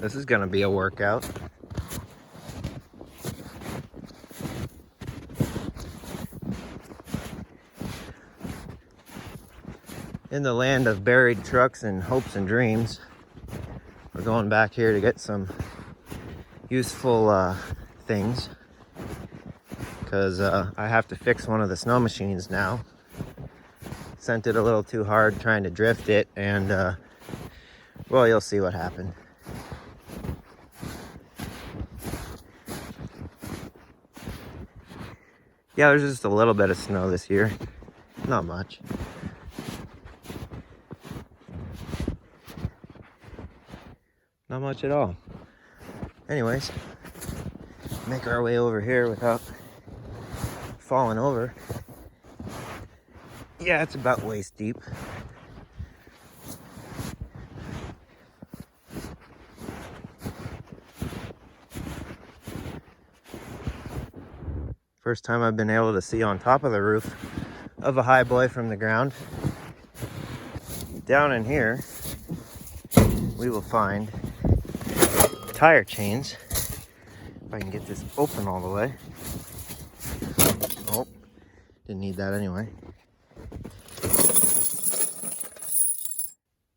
This is gonna be a workout. In the land of buried trucks and hopes and dreams, we're going back here to get some useful things, because I have to fix one of the snow machines now. Sent it a little too hard trying to drift it, and well, you'll see what happened. Yeah, there's just a little bit of snow this year, not much. Not much at all. Anyways, make our way over here without falling over. Yeah, it's about waist deep. First time I've been able to see on top of the roof of a high boy from the ground. Down in here, we will find tire chains. If I can get this open all the way. Oh, didn't need that anyway.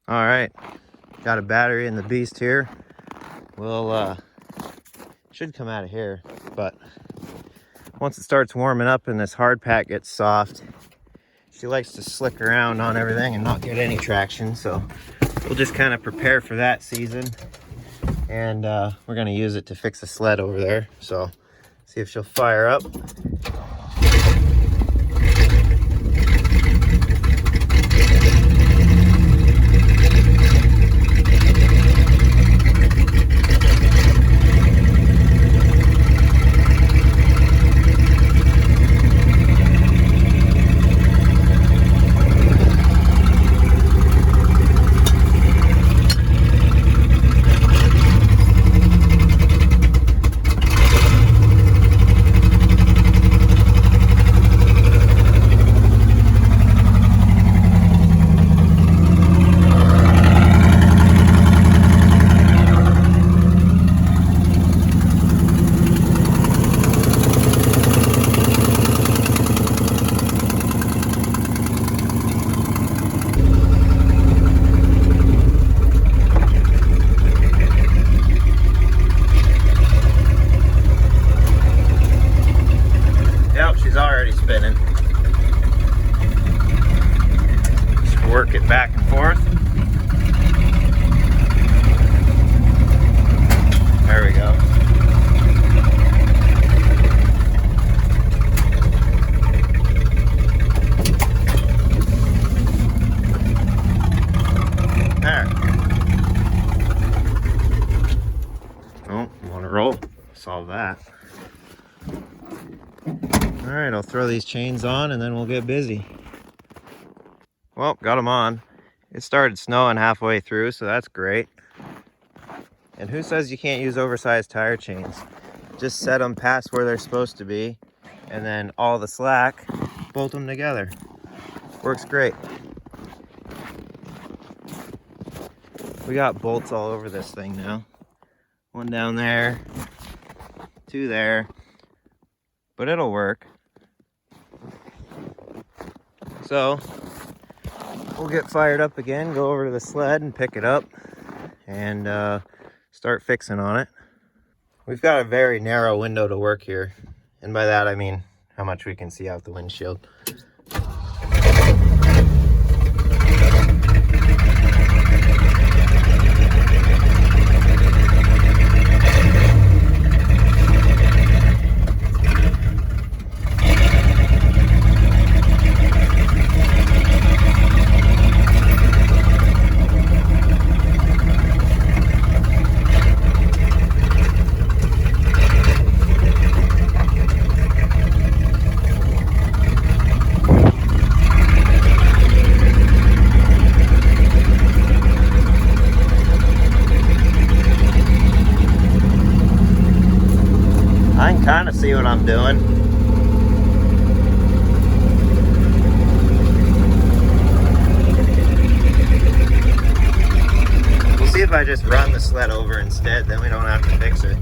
All right, got a battery in the beast here. We'll should come out of here, but once it starts warming up and this hard pack gets soft, she likes to slick around on everything and not get any traction. So we'll just kind of prepare for that season, and we're gonna use it to fix a sled over there. So see if she'll fire up. She's already spinning. Just work it back and forth. There we go. There. Oh, want to roll? Solve that. All right, I'll throw these chains on and then we'll get busy. Well, got them on. It started snowing halfway through, so that's great. And who says you can't use oversized tire chains? Just set them past where they're supposed to be, and then all the slack, bolt them together. Works great. We got bolts all over this thing now. One down there, two there, but it'll work. So we'll get fired up again, go over to the sled and pick it up, and start fixing on it. We've got a very narrow window to work here, and by that I mean how much we can see out the windshield. I can kind of see what I'm doing. We'll see if I just run the sled Sled over instead, then we don't have to fix it.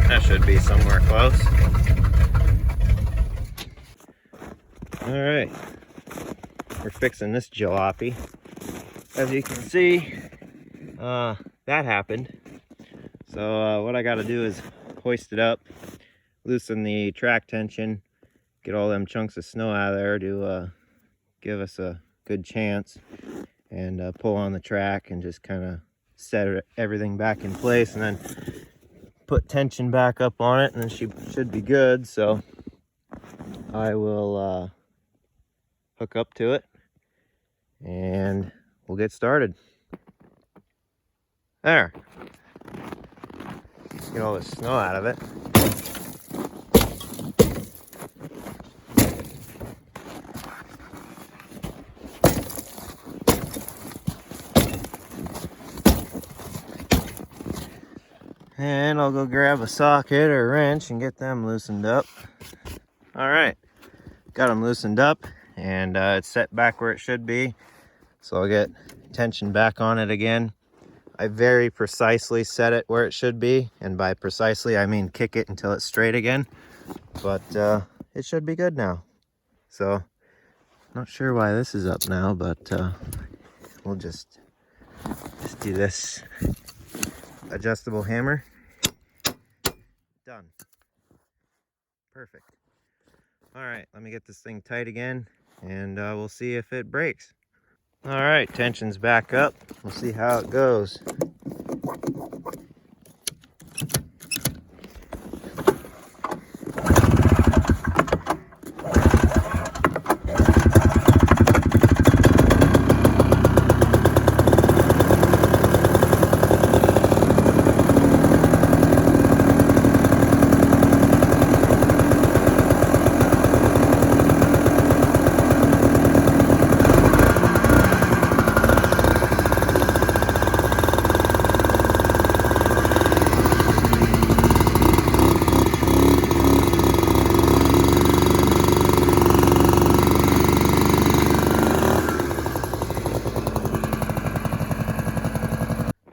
That should be somewhere close. All right, we're fixing this jalopy. As you can see, that happened. So what I got to do is hoist it up, loosen the track tension, get all them chunks of snow out of there to give us a good chance, and pull on the track and just kind of set everything back in place, and then put tension back up on it, and then she should be good. So I will hook up to it and we'll get started. There. Get all the snow out of it. And I'll go grab a socket or a wrench and get them loosened up. All right, got them loosened up, and it's set back where it should be. So I'll get tension back on it again. I very precisely set it where it should be, and by precisely I mean kick it until it's straight again. But it should be good now. So not sure why this is up now, but we'll just do this adjustable hammer. Done. Perfect. All right, let me get this thing tight again, and we'll see if it breaks. All right, tension's back up. We'll see how it goes.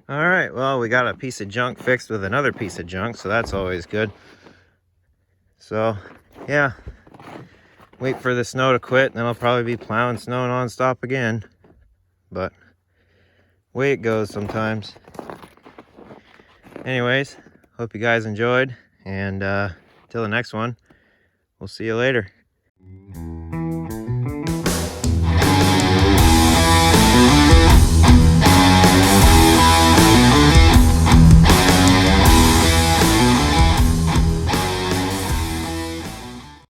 All right, well, we got a piece of junk fixed with another piece of junk, so that's always good. So, yeah, wait for the snow to quit, and then I'll probably be plowing snow nonstop again. But way it goes sometimes. Anyways, hope you guys enjoyed, and till the next one, we'll see you later.